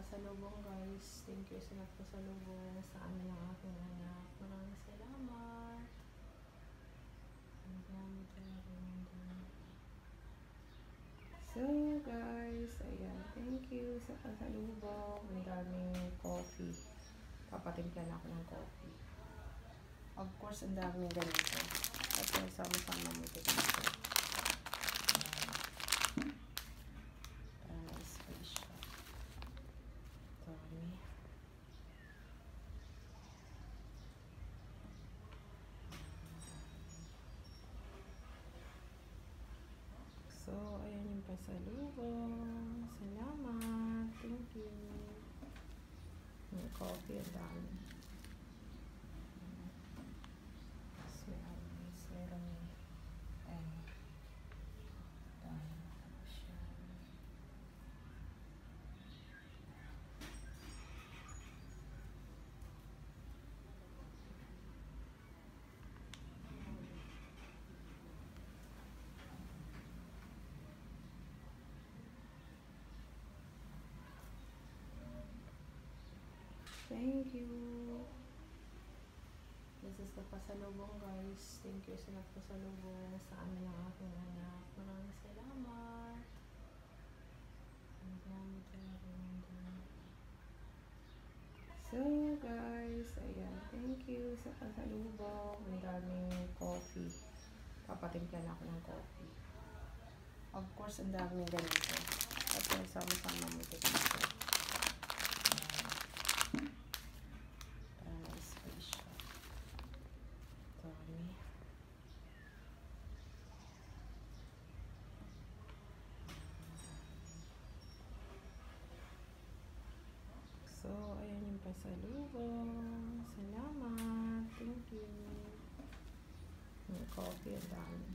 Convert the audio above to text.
pasalubong guys. Thank you sa nagpasalubong sa amin ng aking anak. Maraming salamat. So guys, ayan. Thank you sa pasalubong. Ang daming coffee. Papatimplan ako ng coffee. Of course, ang daming ganito. At sama-sama mo ito dito. So, ayan yung pasalubong. Salamat. Thank you. May coffee ang dami. Thank you. This is the pasalubong guys. Thank you sa nagpasalubong sa amin ng aking anak. Maraming salamat. So guys, ayan. Thank you sa pasalubong. Ang daming coffee. Papatimplan ako ng coffee. Of course, ang daming ganito. At sama-sama mo ito dito. So, ayan yung pasalubong. Salamat. Thank you. May coffee ang dami.